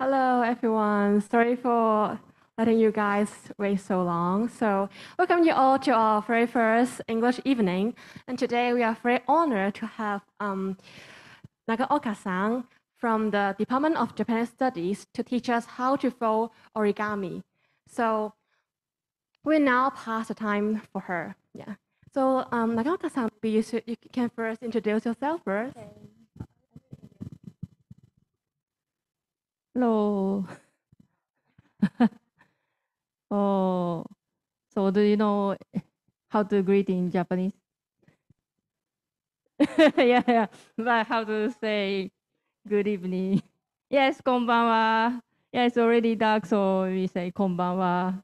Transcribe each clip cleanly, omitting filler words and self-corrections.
Hello, everyone. Sorry for letting you guys wait so long. So, welcome you all to our very first English evening. And today we are very honored to have Nagaoka San from the Department of Japanese Studies to teach us how to fold origami. So, we now pass the time for her. Yeah. So, Nagaoka San, you can first introduce yourself first. Okay. Hello. Oh, so do you know how to greet in Japanese? Yeah, but how to say good evening? Yes, konbanwa. Yeah, it's already dark, so we say konbanwa.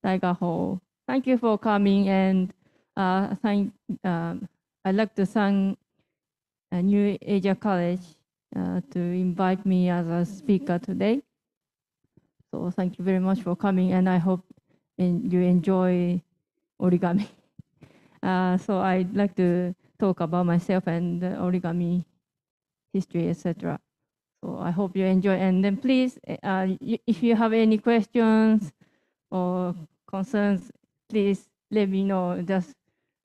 Daigaho. Thank you for coming, and I'd like to thank New Asia College to invite me as a speaker today. So thank you very much for coming, and I hope you enjoy origami. So I'd like to talk about myself and the origami history, etc. So I hope you enjoy, and then please, if you have any questions or concerns, please let me know. Just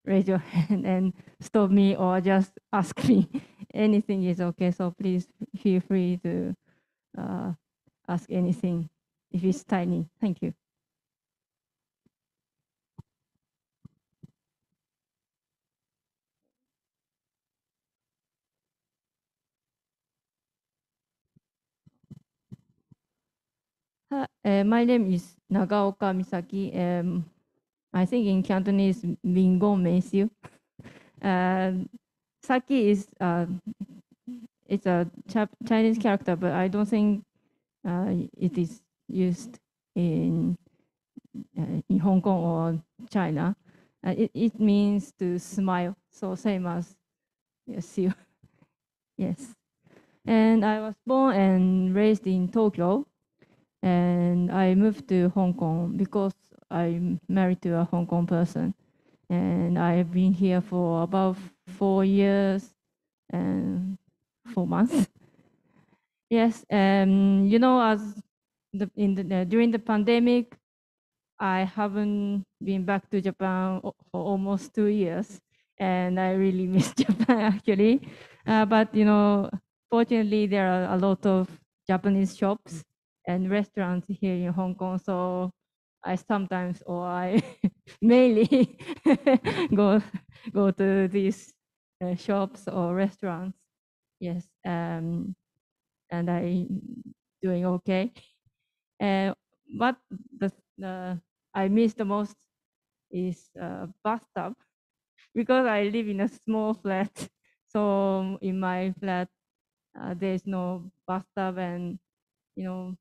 raise your hand and stop me, or just ask me. Anything is okay. So please feel free to ask anything if it's tiny. Thank you. My name is Nagaoka Misaki. I think in Cantonese, Mingon Meisiu. Saki is it's a Chinese character, but I don't think it is used in Hong Kong or China. It means to smile, so same as you. Yes. And I was born and raised in Tokyo, and I moved to Hong Kong because I'm married to a Hong Kong person, and I've been here for about 4 years and 4 months. Yes, you know, as during the pandemic, I haven't been back to Japan for almost 2 years, and I really miss Japan actually. But you know, fortunately, there are a lot of Japanese shops and restaurants here in Hong Kong, so I sometimes, or I mainly go to these shops or restaurants. Yes, and I doing okay. What the I miss the most is bathtub, because I live in a small flat. So in my flat, there's no bathtub, and you know,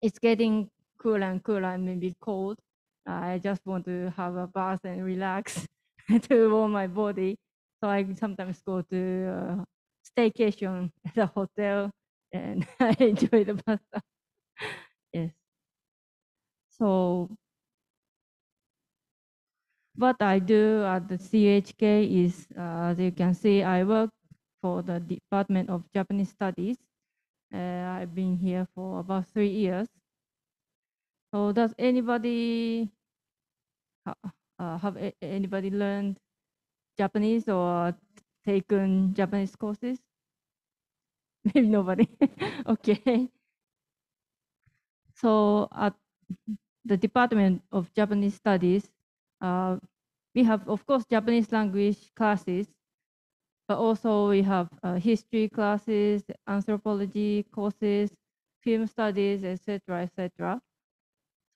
it's getting cooler and cooler and maybe cold. I just want to have a bath and relax to warm my body. So I sometimes go to staycation at a hotel, and I enjoy the bathtub. Yes. So what I do at the CHK is, as you can see, I work for the Department of Japanese Studies. I've been here for about 3 years. So does anybody have anybody learned Japanese or taken Japanese courses? Maybe nobody. Okay. So at the Department of Japanese Studies, we have, of course, Japanese language classes, but also we have history classes, anthropology courses, film studies, etc., etc.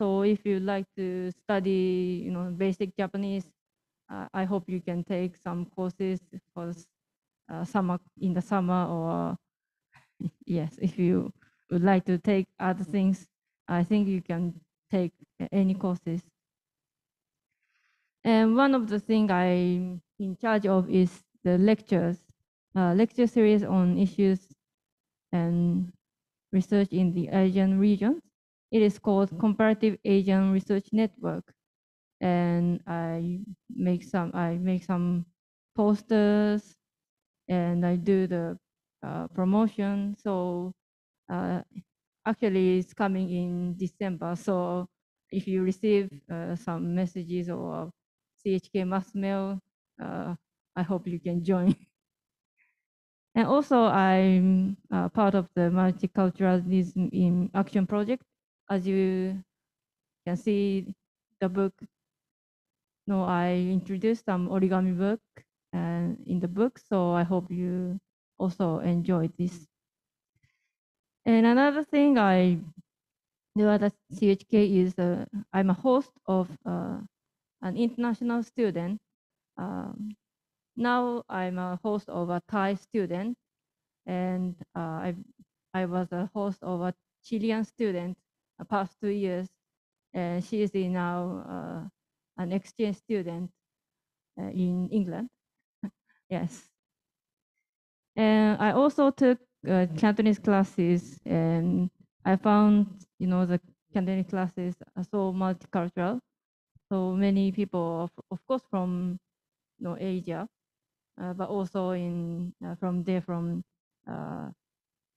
So if you like to study, you know, basic Japanese, I hope you can take some courses for summer, in the summer, or yes, if you would like to take other things, I think you can take any courses. And one of the things I'm in charge of is the lectures, lecture series on issues and research in the Asian regions. It is called Comparative Asian Research Network, and I make some posters, and I do the promotion. So actually, it's coming in December. So if you receive some messages or CHK mass mail, I hope you can join. And also, I'm part of the multiculturalism in action project. As you can see, the book. No, I introduced some origami book in the book, so I hope you also enjoy this. And another thing I do at CHK is I'm a host of an international student. Now I'm a host of a Thai student, and I was a host of a Chilean student the past 2 years, and she is now an exchange student in England. Yes. And I also took Cantonese classes, and I found, the Cantonese classes are so multicultural. So many people, of course, from Asia, but also from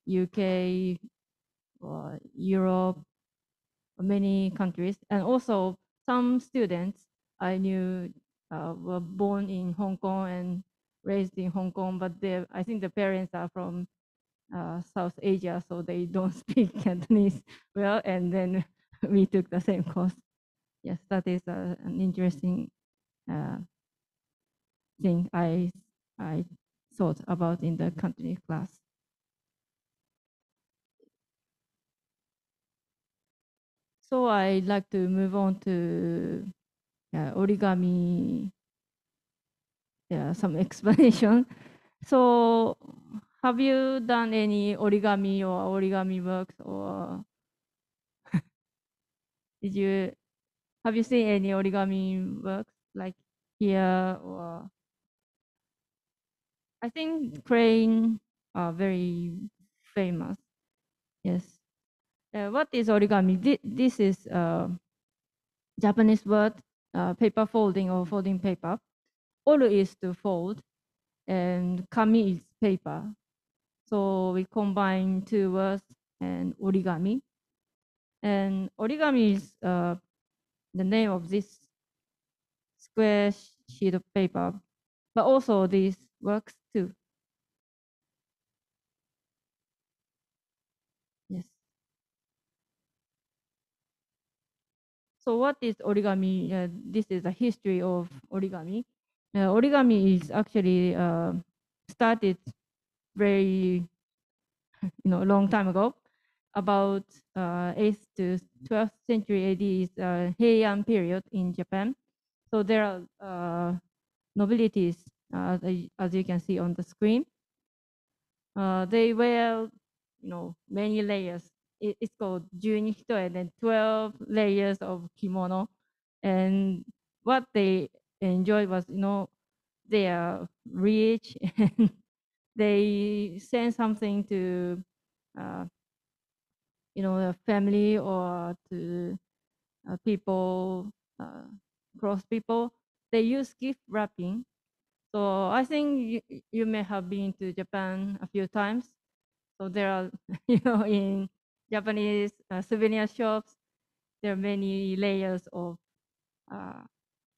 UK or Europe, many countries, and also some students I knew were born in Hong Kong and raised in Hong Kong, but I think the parents are from South Asia, so they don't speak Cantonese well, and then we took the same course. Yes, that is an interesting thing I thought about in the Cantonese class. So I'd like to move on to origami, some explanation. So have you done any origami or origami works, or have you seen any origami works like here? Or I think crane are very famous. Yes. What is origami? This is Japanese word, paper folding or folding paper. Oru is to fold, and kami is paper. So we combine two words and origami. And origami is the name of this square sheet of paper, but also this works too. Yes. So what is origami? This is a history of origami. Origami is actually started very long time ago. About 8th to 12th century AD is Heian period in Japan. So there are nobilities, as you can see on the screen. They wear, many layers. It's called junihito, and then 12 layers of kimono. And what they enjoyed was, they are rich and they send something to, the family or to people, cross people. They use gift wrapping. So I think you may have been to Japan a few times. So there are, in Japanese souvenir shops, there are many layers of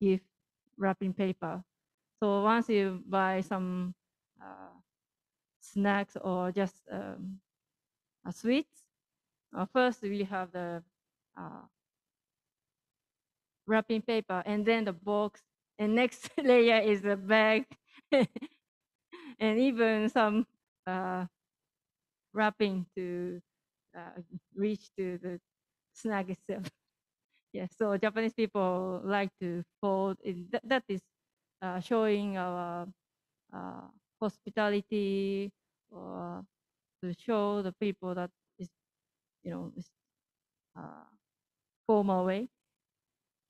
gift wrapping paper. So once you buy some snacks or just sweets, first we have the wrapping paper, and then the box, and next layer is the bag, and even some wrapping to reach to the snack itself. Yeah, so Japanese people like to fold. That is showing our hospitality, or to show the people that is, is formal way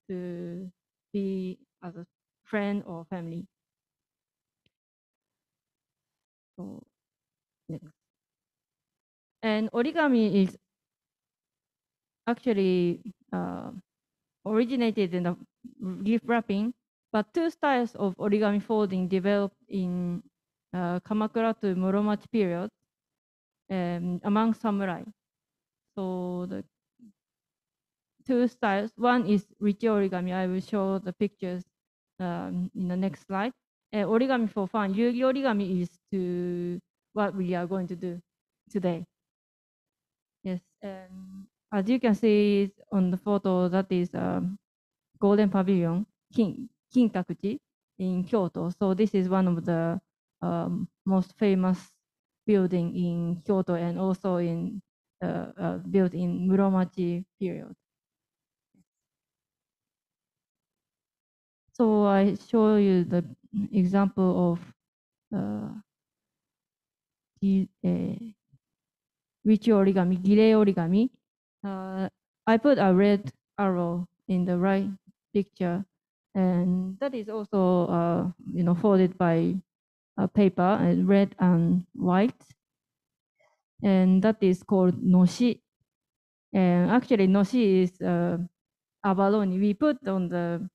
to be as a friend or family. So next. And origami is actually originated in the gift wrapping, but two styles of origami folding developed in Kamakura to Muromachi period. among samurai. So the two styles. One is rich origami. I will show the pictures in the next slide. Origami for fun. Yugi origami is to what we are going to do today. Yes, and as you can see on the photo, that is Golden Pavilion, Kinkakuji in Kyoto. So this is one of the most famous building in Kyoto and also in built in Muromachi period. So I show you the example of the Rich origami, Gire origami. I put a red arrow in the right picture, and that is also folded by paper, red and white, and that is called noshi. And actually, noshi is abalone. We put on the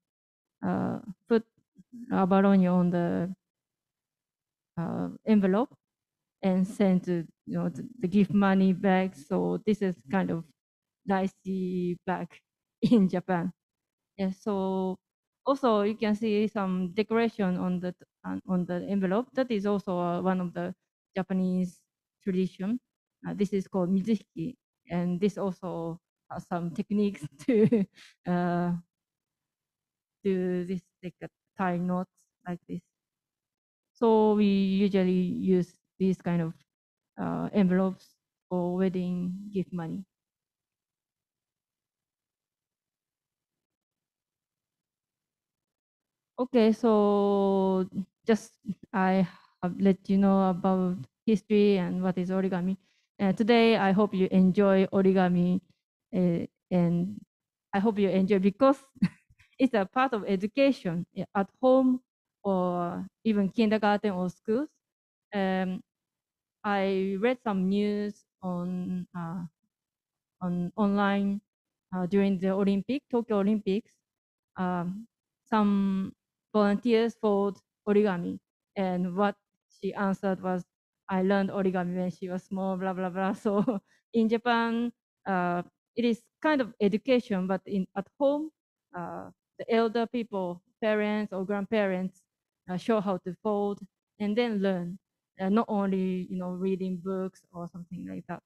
put abalone on the envelope and send to the gift money back. So this is kind of dicey bag in Japan. Yeah, so also you can see some decoration on the envelope. That is also one of the Japanese tradition. This is called mizuhiki, and this also has some techniques to do this, like tie knots like this. So we usually use these kind of envelopes for wedding gift money. Okay, so just I have let you know about history and what is origami. Today, I hope you enjoy origami, and I hope you enjoy because it's a part of education at home or even kindergarten or schools. I read some news on online during the Tokyo Olympics. Some volunteers fold origami, and what she answered was, "I learned origami when she was small." Blah blah blah. So in Japan, it is kind of education, but at home, the elder people, parents or grandparents, show how to fold and then learn. Not only reading books or something like that.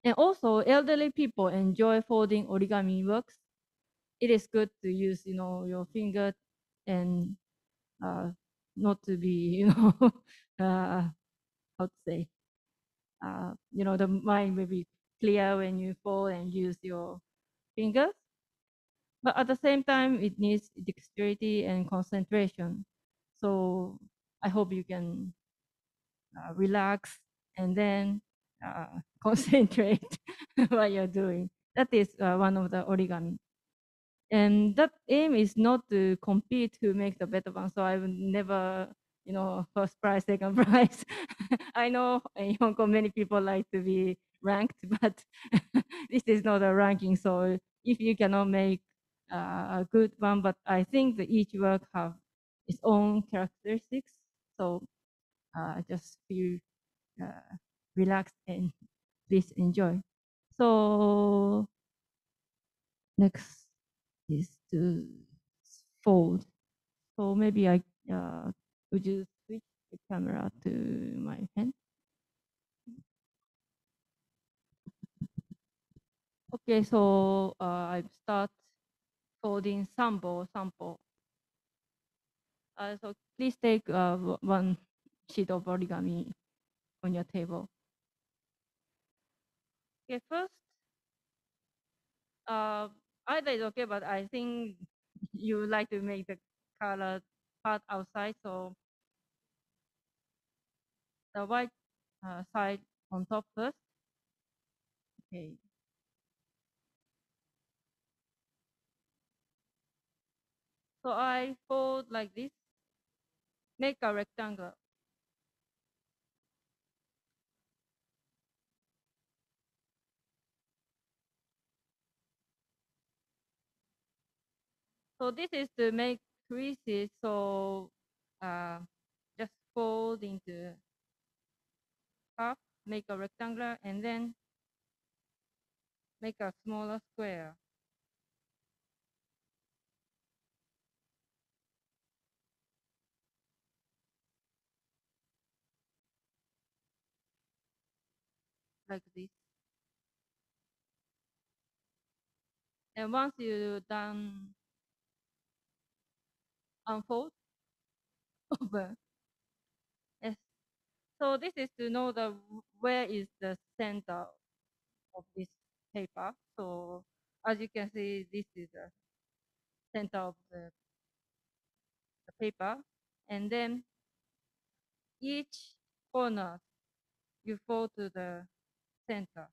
And also, elderly people enjoy folding origami works. It is good to use, your finger and not to be, how to say, the mind will be clear when you fold and use your fingers. But at the same time, it needs dexterity and concentration. So I hope you can relax and then concentrate what you're doing. That is one of the origami. And that aim is not to compete to make the better one. So I would never, first prize, second prize. I know in Hong Kong many people like to be ranked, but this is not a ranking. So if you cannot make a good one, but I think that each work have its own characteristics. So just feel relaxed and please enjoy. So next is to fold. So maybe I would you switch the camera to my hand? Okay, so I start folding sample. So please take one sheet of origami on your table. Okay, first, either is okay, but I think you like to make the color part outside, so the white side on top first. Okay. So I fold like this, make a rectangle. So this is to make creases. So just fold into half, make a rectangle and then make a smaller square. Like this. And once you done unfold over. Yes. So this is to know where is the center of this paper. So as you can see, this is the center of the paper. And then each corner you fold to the center.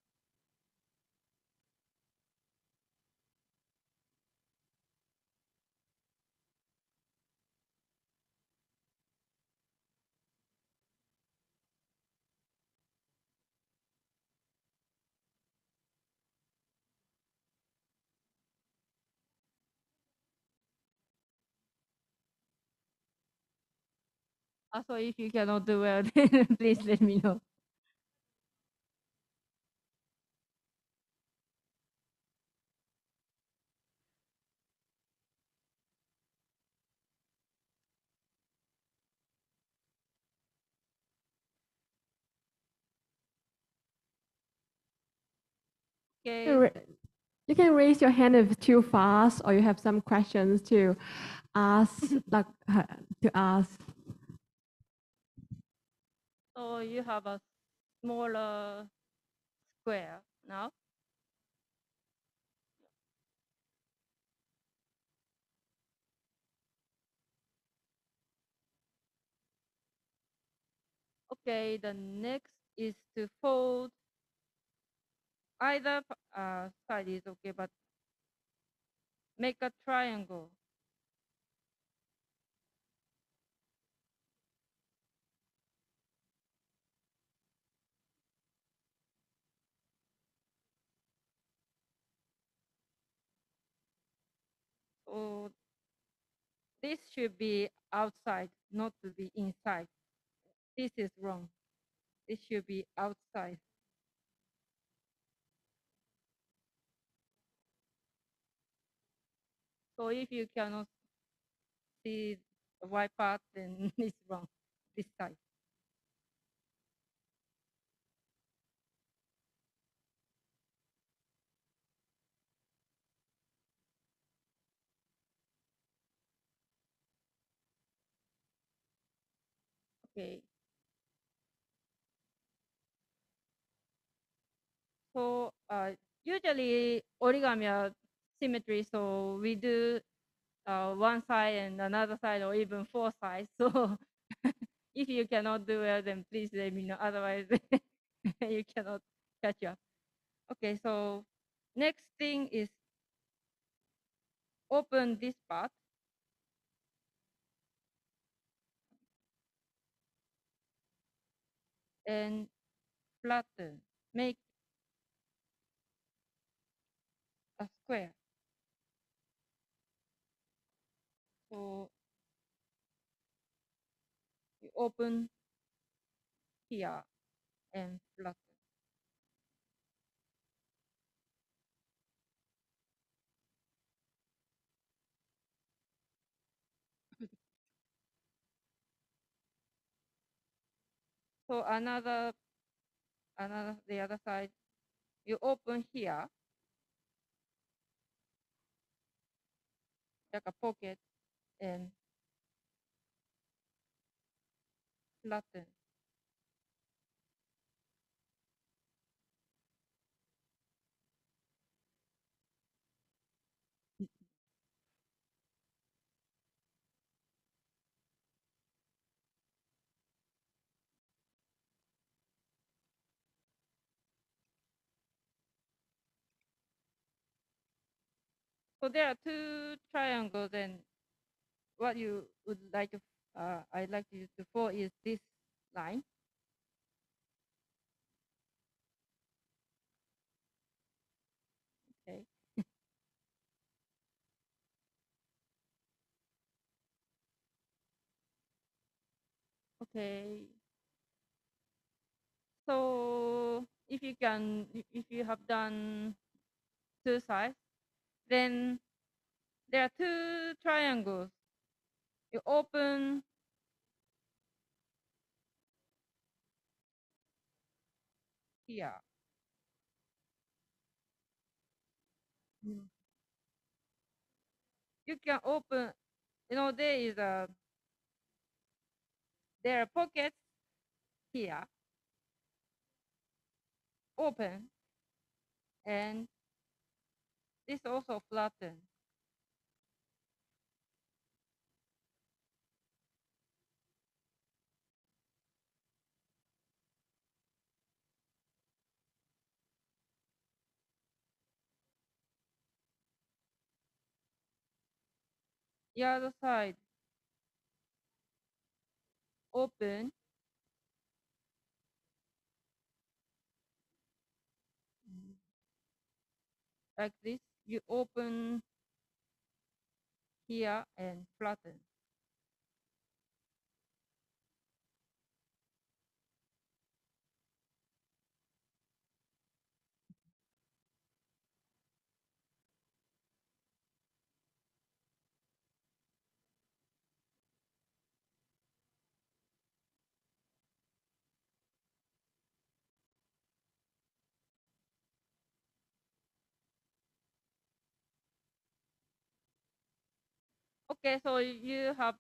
Also, if you cannot do well, then please let me know. Okay. You can raise your hand if it's too fast, or you have some questions to ask, to ask. So you have a smaller square now. Okay, the next is to fold either side is okay, but make a triangle. So this should be outside, not to be inside. This is wrong. This should be outside. So if you cannot see the white part, then it's wrong. This side. Okay. So usually origami are symmetry, so we do one side and another side, or even four sides. So if you cannot do well, then please let me know. Otherwise, you cannot catch up. Okay, so next thing is open this part and flatten. Make a square. So you open here and flatten. So the other side, you open here like a pocket and flatten. So there are two triangles, and what you would like to, I'd like you to follow is this line. Okay. Okay. So if you have done two sides, then there are two triangles. You open here. You can open, there are pockets here, open, and this also flatten. The other side, open, like this. You open here and flatten. Okay, so you have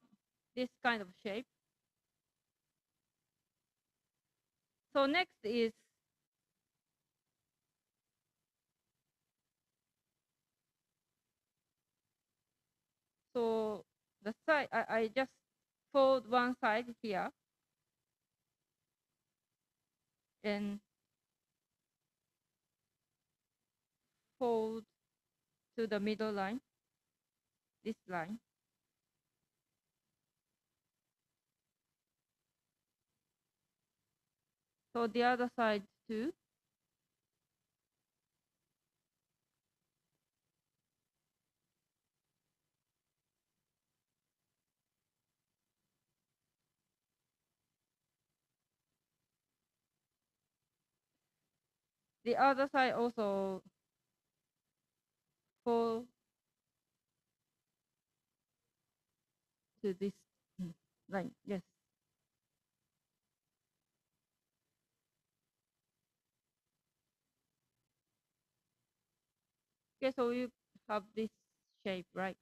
this kind of shape. So next is the side. I just fold one side here and fold to the middle line, this line. So the other side too. The other side also fold to this line. Yes. Okay, so you have this shape, right?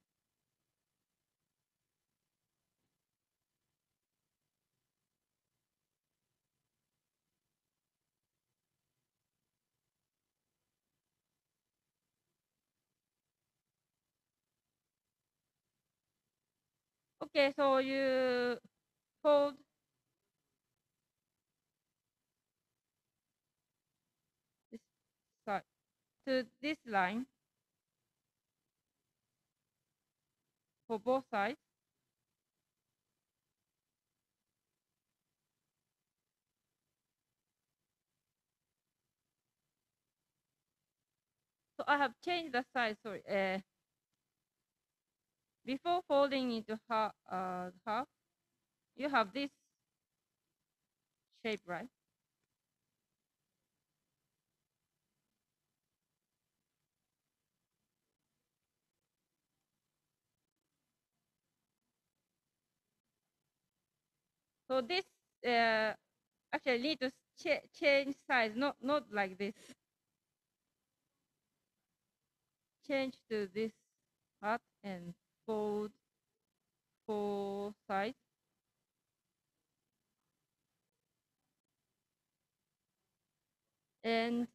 Okay, so you fold this side to this line for both sides. So I have changed the size. Sorry. Before folding into half, you have this shape, right? So this actually need to change size, not like this. Change to this part and fold four sides. And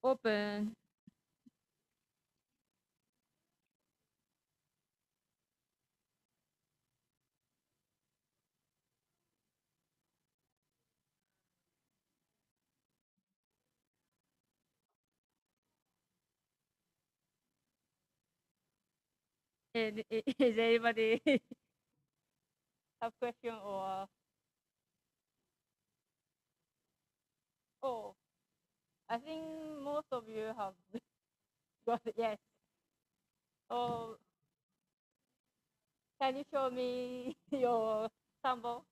open. And is anybody have question or oh, I think most of you have got it. Yes. Oh, can you show me your sample?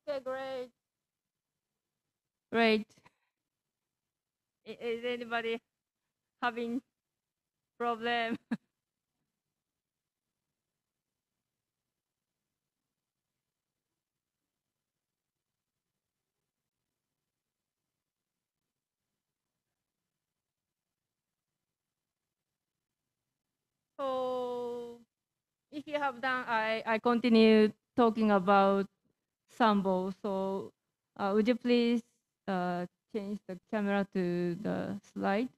Okay, great. Great. Is anybody having problem? So if you have done, I continue talking about Sambo. So would you please change the camera to the slide,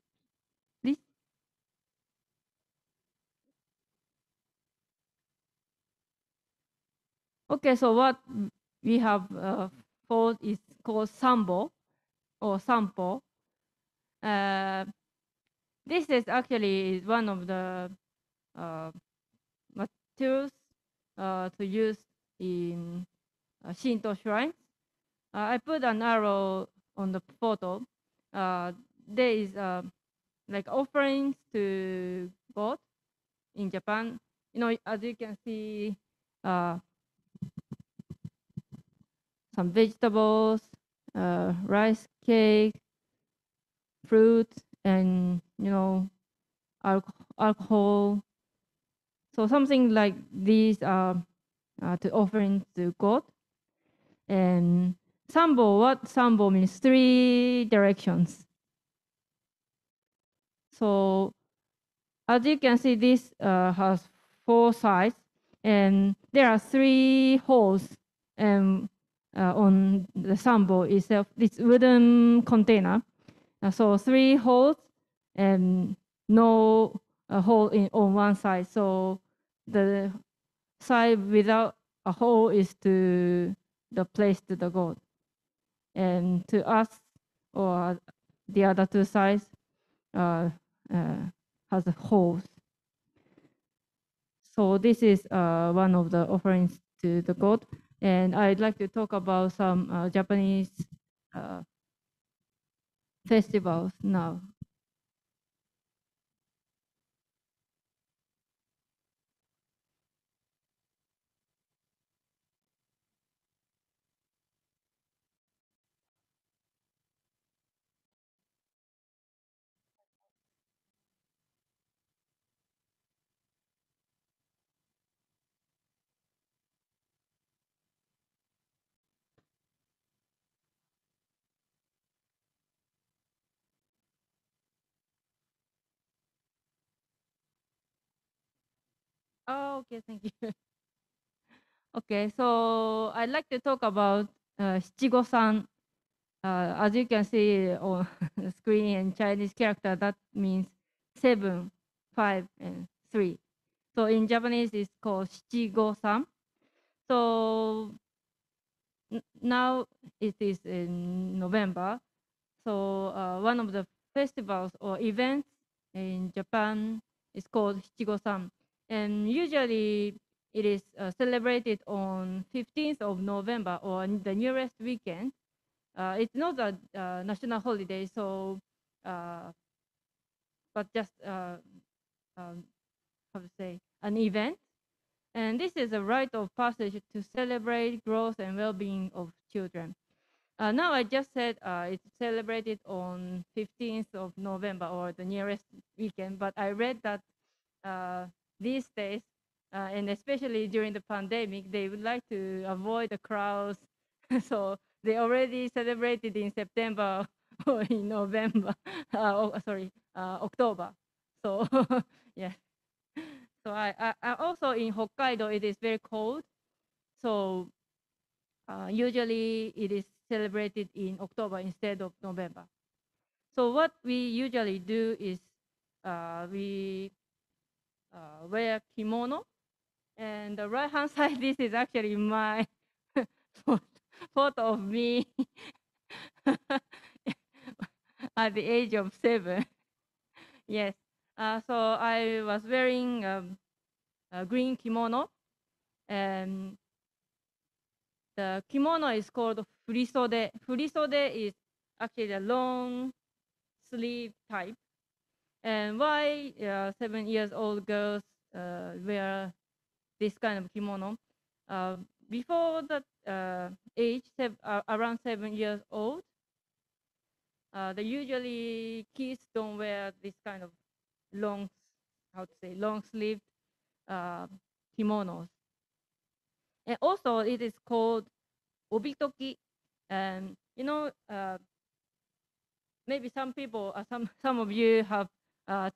please? Okay, so what we have for is called Sambo or Sampo. This is actually one of the materials to use in Shinto shrines. I put an arrow on the photo. There is like offerings to God in Japan. You know, as you can see, some vegetables, rice cake, fruit, and alcohol. So something like these are to offering to God. And Sambo, what Sambo means? 3 directions. So as you can see, this has 4 sides, and there are 3 holes on the Sambo itself. This wooden container. So 3 holes and no hole on one side. So the side without a hole is to the place to the God, and to us or the other 2 sides has holes. So this is one of the offerings to the God, and I'd like to talk about some Japanese festivals now. Oh, okay, thank you. Okay, so I'd like to talk about Shichigo-san. As you can see on the screen in Chinese character, that means 7, 5, and 3. So in Japanese, it's called Shichigo-san. So now it is in November. So one of the festivals or events in Japan is called Shichigo-san. And usually it is celebrated on 15th of November or the nearest weekend. It's not a national holiday, so but just how to say, an event. And this is a rite of passage to celebrate growth and well-being of children. Now I just said it's celebrated on 15th of November or the nearest weekend, but I read that these days, and especially during the pandemic, they would like to avoid the crowds. So they already celebrated in September or in November, October. So yeah. So I also in Hokkaido, it is very cold. So usually it is celebrated in October instead of November. So what we usually do is we wear kimono. And the right hand side, this is actually my photo of me at the age of 7. Yes. So I was wearing a green kimono, and the kimono is called furisode. Furisode is actually a long sleeve type. And why 7-year-old girls wear this kind of kimono? Before that age, around 7 years old, they usually kids don't wear this kind of long, long sleeved kimonos. And also it is called obitoki. And maybe some people, some of you have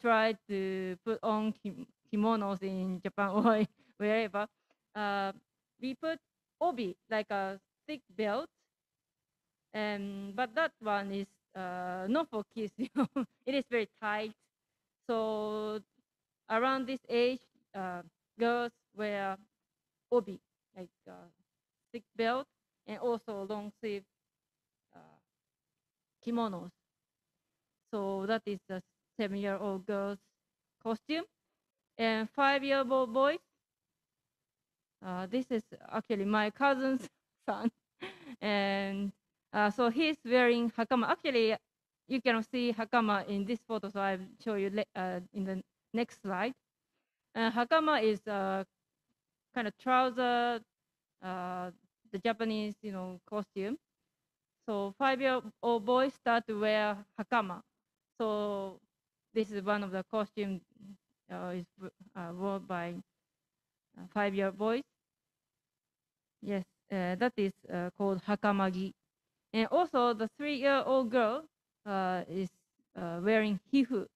tried to put on kimonos in Japan or wherever. We put obi, like a thick belt, but that one is not for kids. It is very tight. So around this age, girls wear obi, like thick belt, and also long sleeve kimonos. So that is the 7-year-old girl's costume. And 5-year-old boys, this is actually my cousin's son. And so he's wearing hakama. Actually, you can see hakama in this photo, so I'll show you in the next slide. Hakama is kind of trouser, the Japanese, costume. So 5-year-old boys start to wear hakama. So this is one of the costumes is worn by 5-year-old boys. Yes, that is called hakamagi. And also the 3-year-old girl is wearing hifu.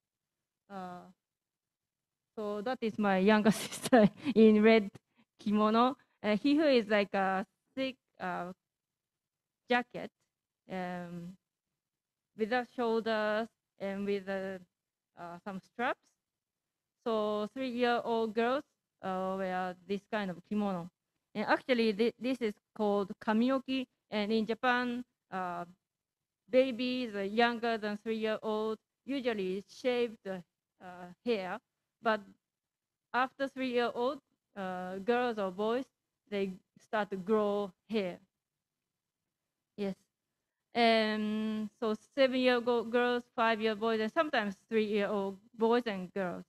So that is my younger sister in red kimono. Hifu is like a thick jacket without shoulders and with some straps. So 3-year-old girls wear this kind of kimono. And actually, this is called kamioki. And in Japan, babies younger than 3-year-old usually shave the hair. But after 3-year-old, girls or boys, they start to grow hair. Yes. And so 7-year-old girls, 5-year boys, and sometimes 3-year-old boys and girls.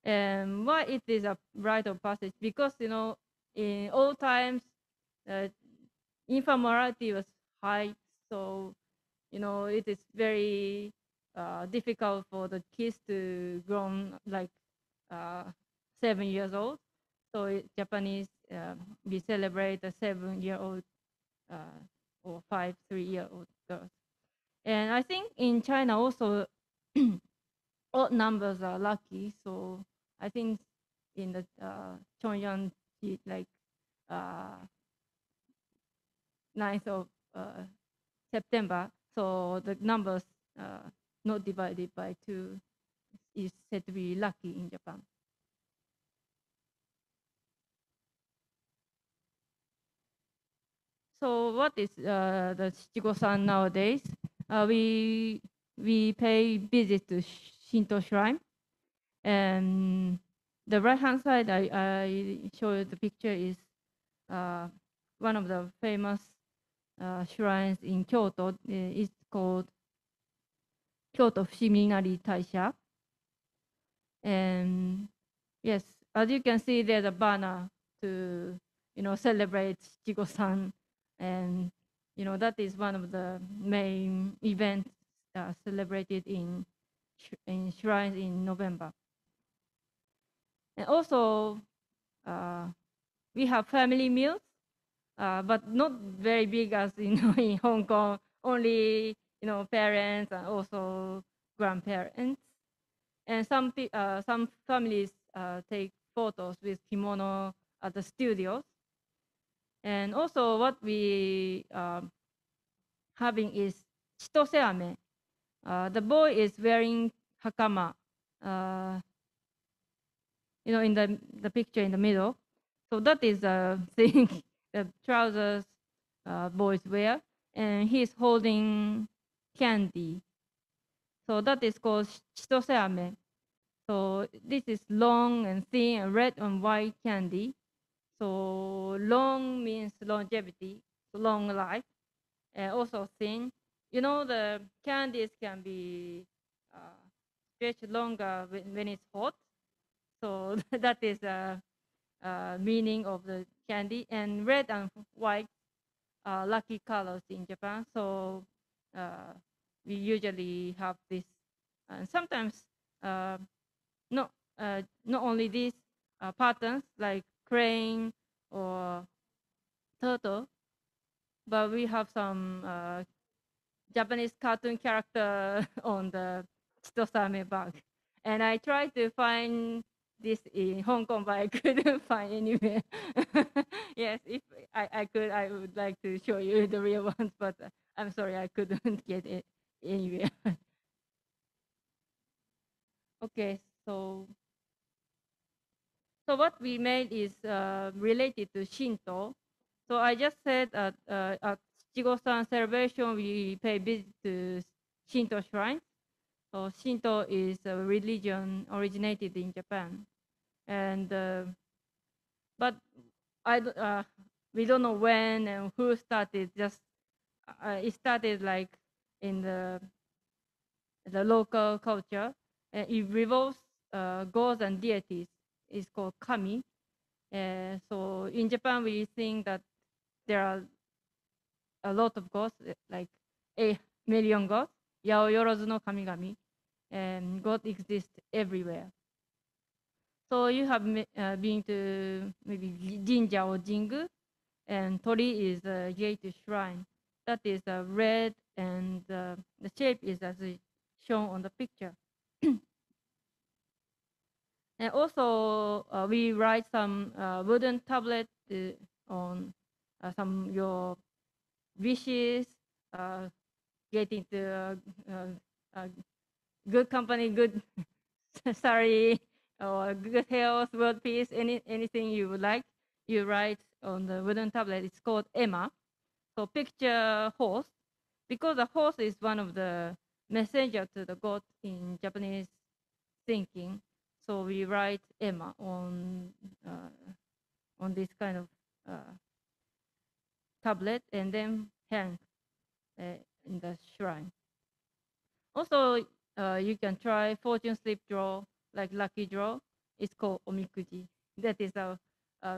And why it is a rite of passage? Because, in old times, infant mortality was high. So, it is very difficult for the kids to grow like 7 years old. So Japanese, we celebrate the 7-year-old or 3-year-old girls. And I think in China also, odd numbers are lucky. So I think in the Chongyang, like 9th of September, so the numbers not divided by 2 is said to be lucky in Japan. So what is the Shichigo-san nowadays? We pay visit to Shinto Shrine. And the right-hand side, I show you the picture is one of the famous shrines in Kyoto. It's called Kyoto Fushiminari Taisha. And yes, as you can see, there's a banner to celebrate Shichigo-san, and that is one of the main events celebrated in shrines in November. And also, we have family meals, but not very big as in Hong Kong. Only parents and also grandparents. And some families take photos with kimono at the studios. And also, what we having is chitoseame. The boy is wearing hakama. In the picture in the middle. So that is the thing the trousers boys wear, and he's holding candy. So that is called chitoseame. So this is long and thin and red and white candy. So long means longevity, long life, and also thin. The candies can be stretched longer when it's hot. So that is the meaning of the candy. And red and white lucky colors in Japan. So we usually have this. Sometimes not only these patterns like crane or turtle, but we have some Japanese cartoon character on the chitosame bag. And I tried to find this in Hong Kong, but I couldn't find anywhere. Yes, if I could, I would like to show you the real ones, but I'm sorry, I couldn't get it anywhere. Okay, so what we made is related to Shinto. So I just said at Shichigo-san celebration, we pay visit to Shinto shrine. So Shinto is a religion originated in Japan, and but we don't know when and who started. Just it started like in the local culture, and it revolves gods and deities. It's called kami. So in Japan, we think that there are a lot of gods, like 8 million gods, Yaoyorozu no kamigami, and God exists everywhere. So you have been to maybe Jinja or Jingu, and Tori is a Jade Shrine. That is red, and the shape is as shown on the picture. And also, we write some wooden tablet on some your wishes, getting to good company, good salary, or good health, world peace, anything you would like, you write on the wooden tablet. It's called ema. So picture horse, because the horse is one of the messenger to the god in Japanese thinking. So we write ema on this kind of tablet and then hang in the shrine. Also, you can try fortune slip draw, like lucky draw. It's called omikuji. That is a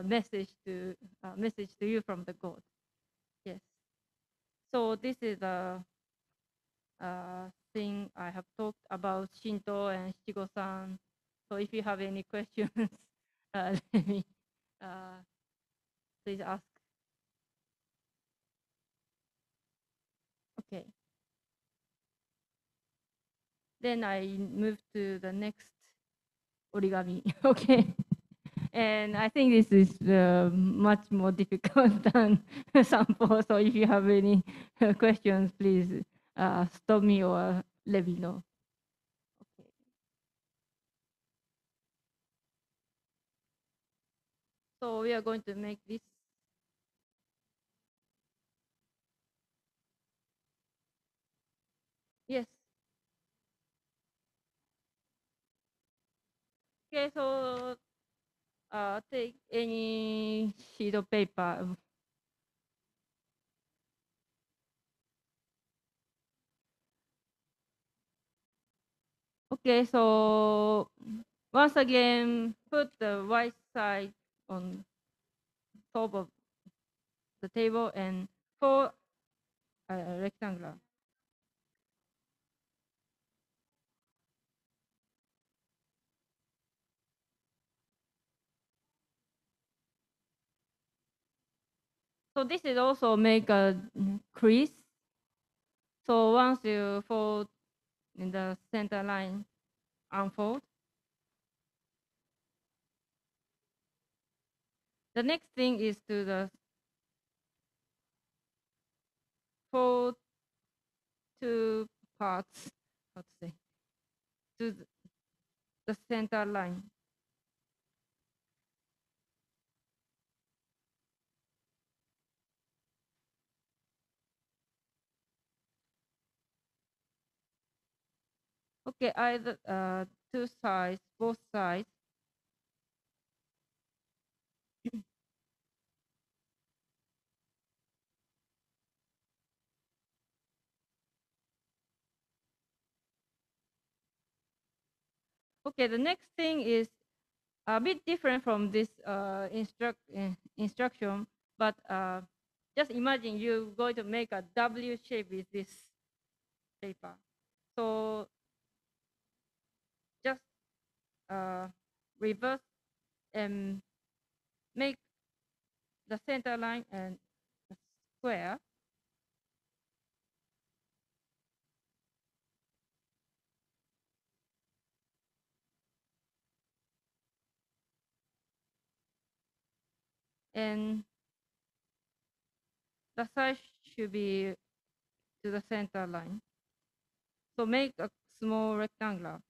message to you from the god. Yes. So this is a thing I have talked about Shinto and Shichigo-san. So if you have any questions, let me please ask. Okay. Then I move to the next origami. Okay. And I think this is much more difficult than sample. So if you have any questions, please stop me or let me know. Okay. So we are going to make this. Yes. Okay, so take any sheet of paper. Okay, so once again, put the right side on top of the table and fold rectangular. So this is also make a crease. So once you fold in the center line, unfold. The next thing is to the fold two parts, how to say, to the center line. Okay, either two sides, both sides. Okay, the next thing is a bit different from this instruction, but just imagine you're going to make a W shape with this paper. So just reverse and make the center line and a square. And the size should be to the center line. So make a small rectangle.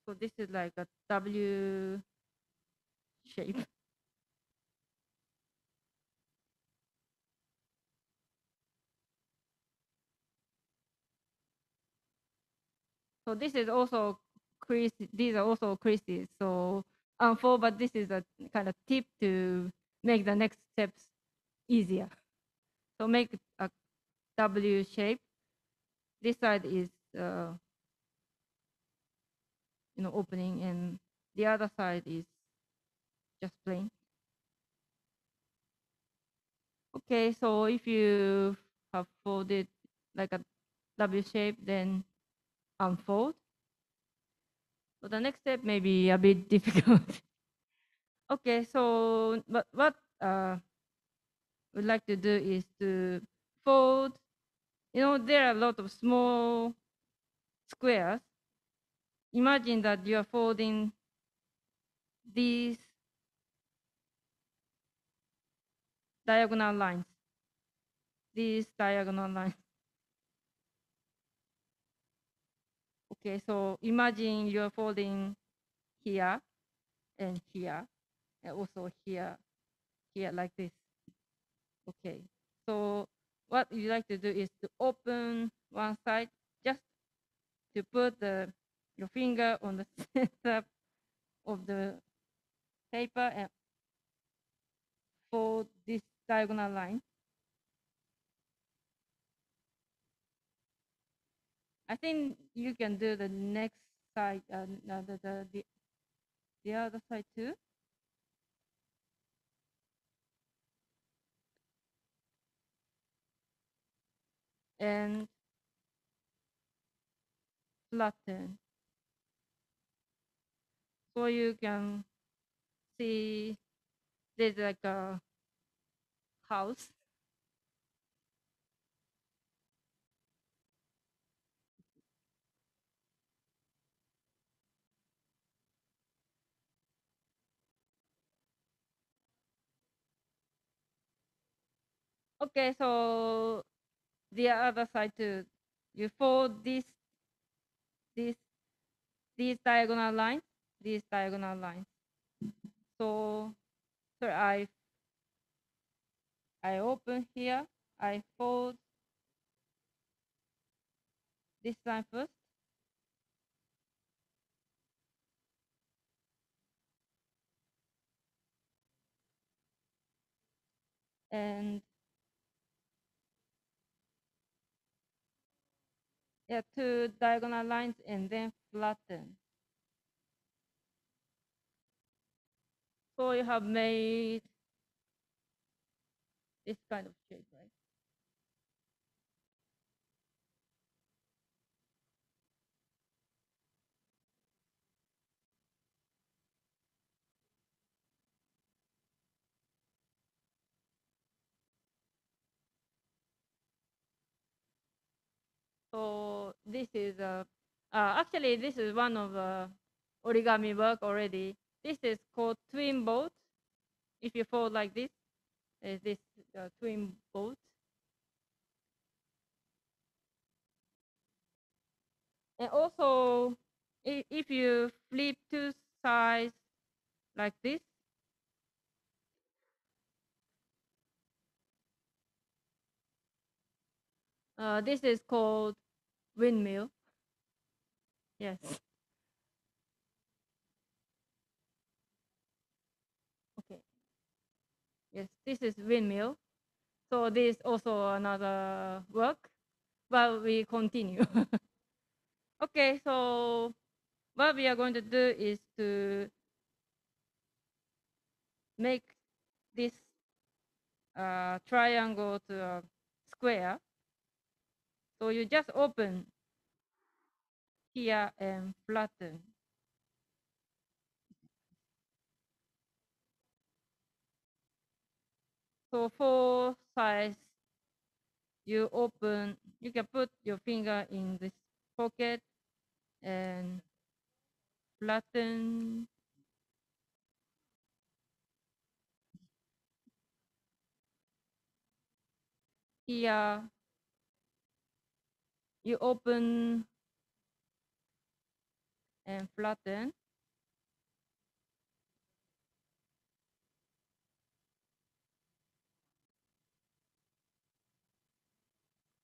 So this is like a W shape. So this is also crease. These are also creases. So unfold, but this is a kind of tip to make the next steps easier. So make a W shape. This side is opening, and the other side is just plain. Okay, so if you have folded like a W shape, then unfold. So the next step may be a bit difficult. Okay, so what we'd like to do is to fold. There are a lot of small squares. Imagine that you are folding these diagonal lines. These diagonal lines. Okay, so imagine you're folding here and here, and also here, like this. Okay, so what you like to do is to open one side, just to put your finger on the center of the paper and fold this diagonal line. I think you can do the next side, the other side too. And flatten. So you can see there's like a house. Okay, so the other side too. You fold these diagonal lines, So I open here, I fold this line first. And two diagonal lines and then flatten. So you have made this kind of shape, right? So this is actually this is one of the origami work already. This is called twin boat. If you fold like this, is this twin boat. And also, if you flip two sides like this, this is called windmill. Yes. Okay. Yes, this is windmill. So this is also another work. but we continue. Okay, so what we are going to do is to make this triangle to a square. So you just open here and flatten. So for size, you open, you can put your finger in this pocket and flatten. Here, you open and flatten.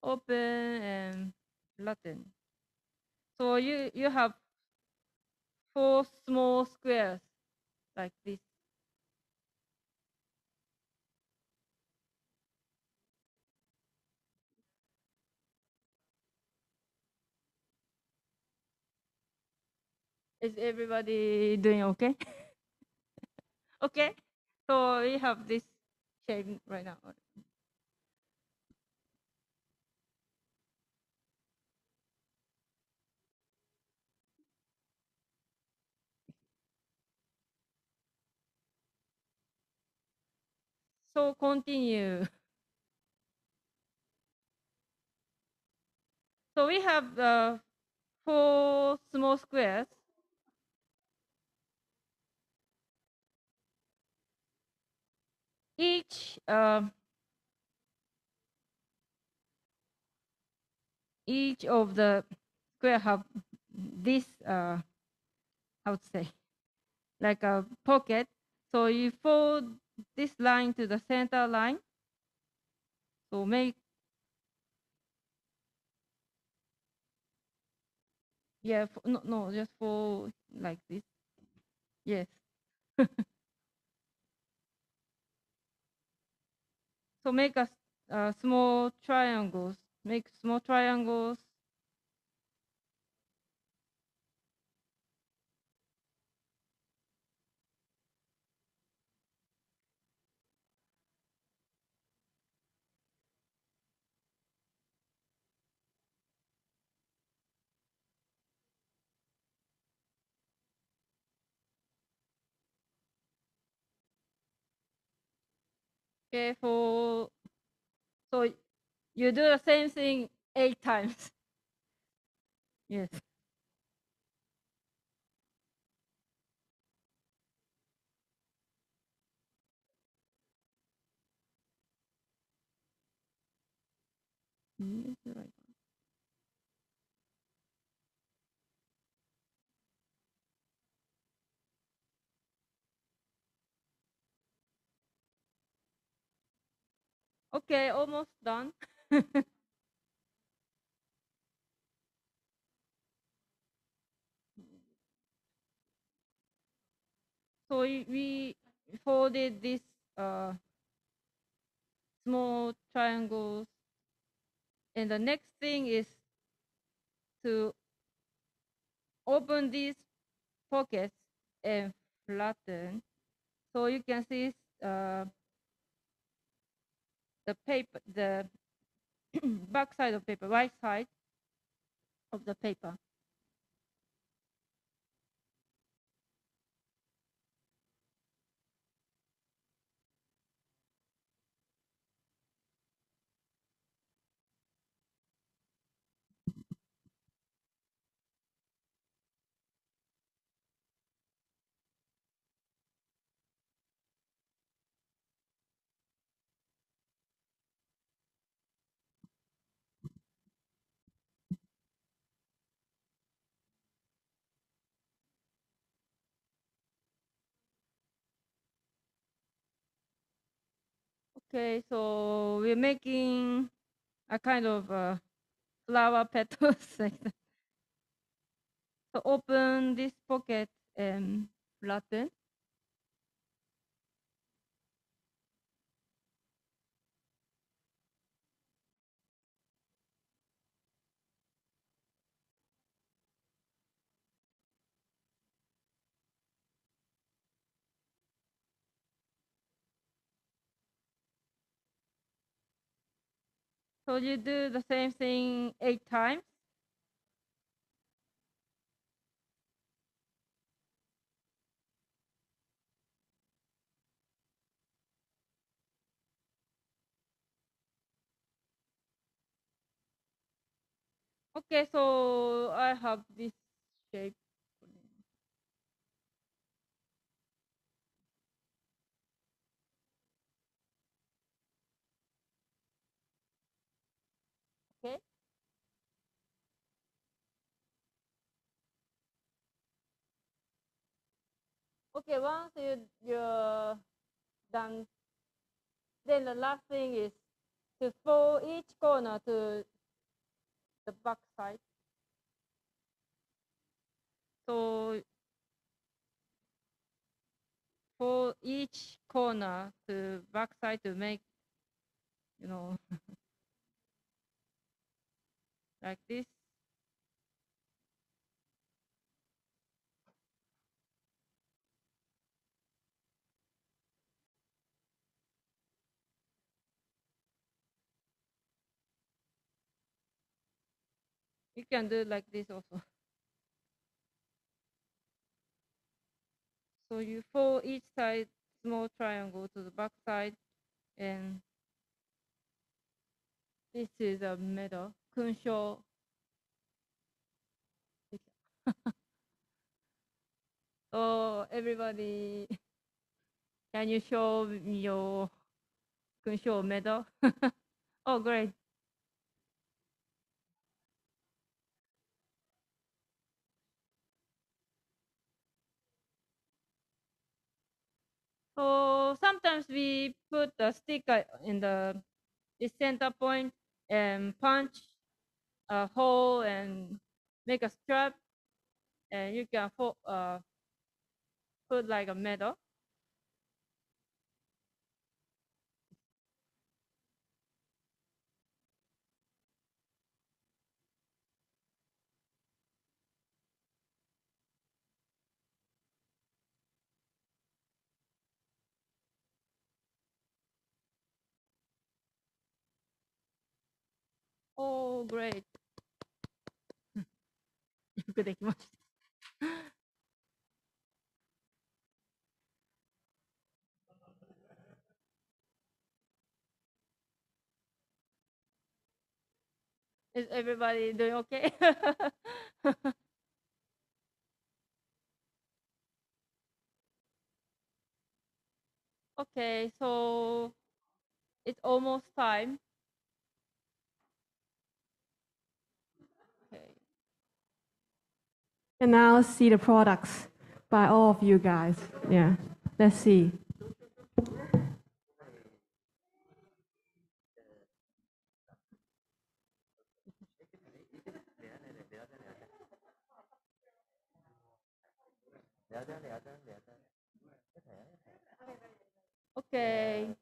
Open and flatten. So you have 4 small squares like this. Is everybody doing okay? Okay, so we have this shape right now. So continue. So we have 4 small squares. Each of the square have this how to say, like a pocket. So you fold this line to the center line. So make, yeah, no, just fold like this. Yes. So make a small triangles. Make small triangles. Okay, so you do the same thing 8 times. Yes. Okay, almost done. So we folded this small triangles, and the next thing is to open these pockets and flatten. So you can see the paper, the back side of paper, right side of the paper. Okay, so we're making a kind of flower petals like that. So open this pocket and flatten. So you do the same thing 8 times. Okay, so I have this shape. Okay. Okay, once you're done, then the last thing is to fold each corner to the back side. So for each corner to back side to make, like this. You can do like this also. So you fold each side small triangle to the back side, and this is a middle. Kunsho. So everybody, can you show me your Kunsho medal? Oh, great. So sometimes we put the sticker in the center point and punch a hole and make a strap, and you can put like a medal. Oh, great. よくできました。Is everybody doing okay? Okay, so it's almost time. Okay. And now see the products by all of you guys. Yeah, let's see. Okay.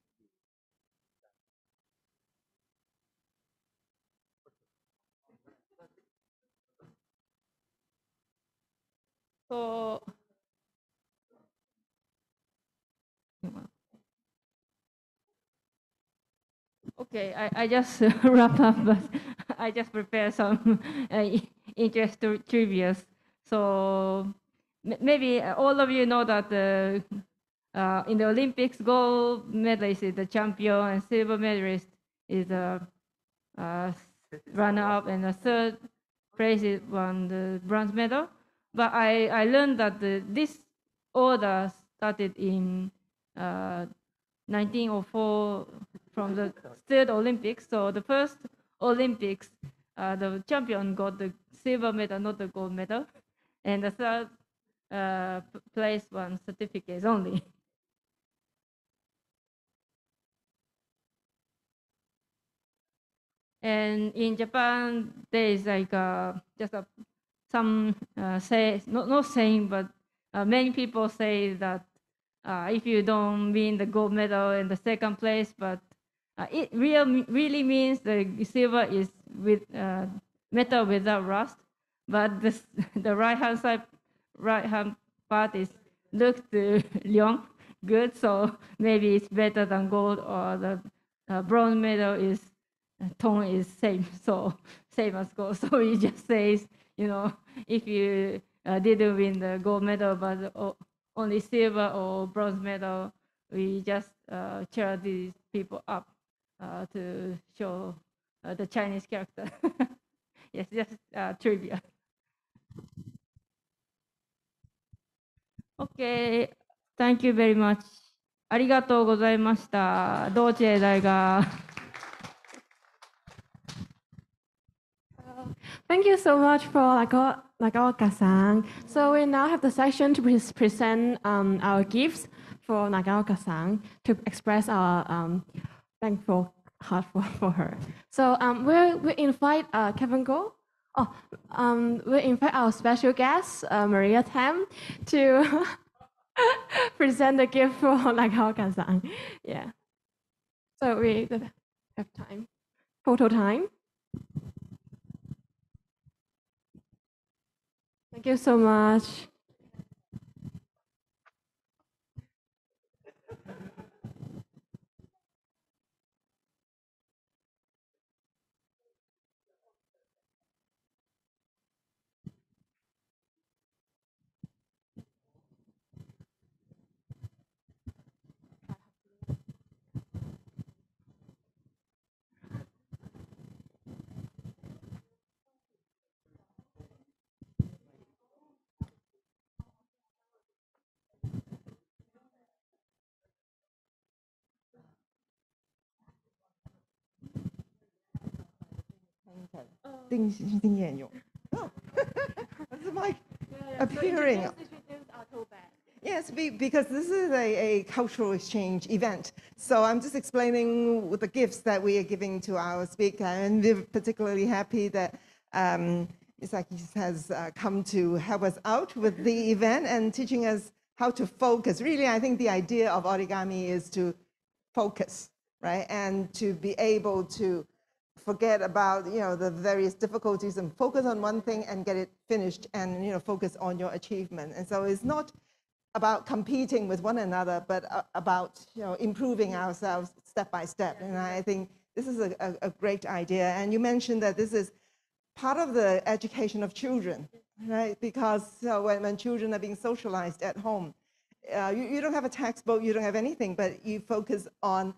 So okay, I just wrap up, but I just prepared some interesting trivia. So maybe all of you know that in the Olympics, gold medalist is the champion, and silver medalist is the runner-up, and the third place is won the bronze medal. But I learned that this order started in 1904 from the third Olympics. So the first Olympics, the champion got the silver medal, not the gold medal, and the third place won certificates only. And in Japan, there is like just some say, not saying, but many people say that if you don't win the gold medal in the second place, but it really means the silver is with metal without rust. But the right hand part is looked young, good, so maybe it's better than gold, or the bronze medal is tone is same, so same as gold. So we just say, if you didn't win the gold medal but only silver or bronze medal, we just cheer these people up to show the Chinese character. Yes, just trivia. Okay, thank you very much. ありがとうございました。道中大が。Thank you so much for Nagaoka San. So we now have the section to present our gifts for Nagaoka San to express our thankful heart for her. So we invite Kevin Go. We invite our special guest Maria Tam to present the gift for Nagaoka San. Yeah. So we have time. Photo time. Thank you so much. Oh, this mic appearing. Yes, because this is a cultural exchange event. So I'm just explaining the gifts that we are giving to our speaker. And we're particularly happy that Misaki has come to help us out with the event and teaching us how to focus. Really, I think the idea of origami is to focus, right? And to be able to forget about the various difficulties and focus on one thing and get it finished and focus on your achievement. And so it's not about competing with one another, but about improving ourselves step by step. And I think this is a great idea. And you mentioned that this is part of the education of children, right? Because when children are being socialized at home, you don't have a textbook, you don't have anything, but you focus on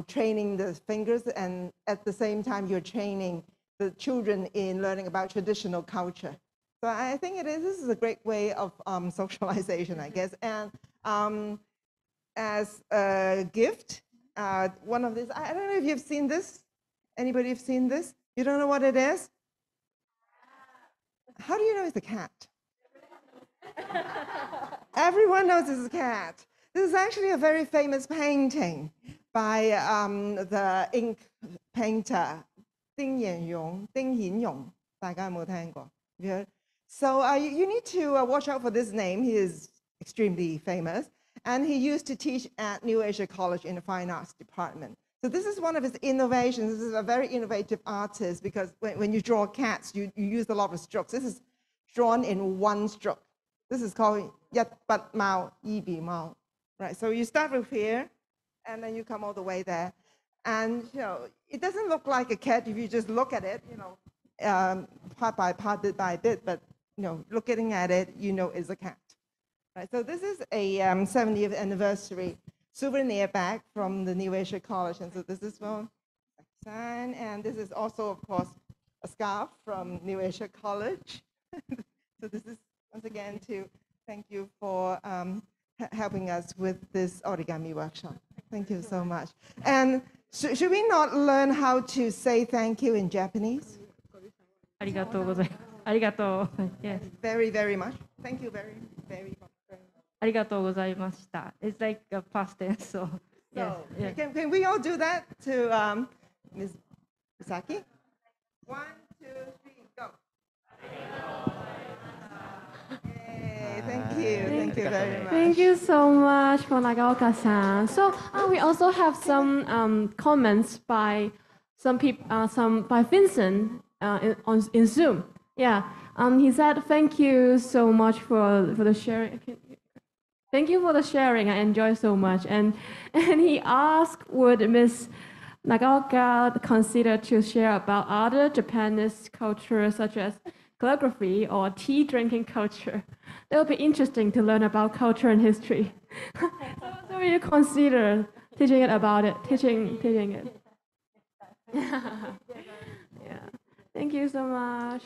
training the fingers, and at the same time you're training the children in learning about traditional culture. So I think this is a great way of socialization, I guess. And as a gift, one of these, I don't know if you've seen this. Anybody have seen this? You don't know what it is? How do you know it's a cat? Everyone knows it's a cat. This is actually a very famous painting by the ink painter Ding Yin-yong. 大家有冇聽過? So you need to watch out for this name. He is extremely famous, and he used to teach at New Asia College in the Fine Arts department. So this is one of his innovations. This is a very innovative artist, because when you draw cats, you use a lot of strokes. This is drawn in one stroke. This is called Yat Bat Mao Yi Bi Mao. Right. So you start with here, and then you come all the way there. And it doesn't look like a cat if you just look at it, part by part, bit by bit, but looking at it, it's a cat. Right. So this is a 70th anniversary souvenir bag from the New Asia College, and so this is from San, and this is also, of course, a scarf from New Asia College. So this is once again to thank you for helping us with this origami workshop. Thank you so much. And should we not learn how to say thank you in Japanese? ありがとうございます。ありがとう。Yes. Very, very much. Thank you very, very much. ありがとうございました。It's like a past tense, so yes. So, can we all do that to Ms. Misaki? 1, 2, 3, go. Yay, thank you very much. Thank you so much for Nagaoka-san. So we also have some comments by some people, by Vincent in Zoom. Yeah, he said thank you so much for the sharing. Thank you for the sharing. I enjoy so much. And he asked, would Miss Nagaoka considered to share about other Japanese cultures such as calligraphy or tea drinking culture. It will be interesting to learn about culture and history. so you consider teaching it about it, teaching it. Yeah. Thank you so much.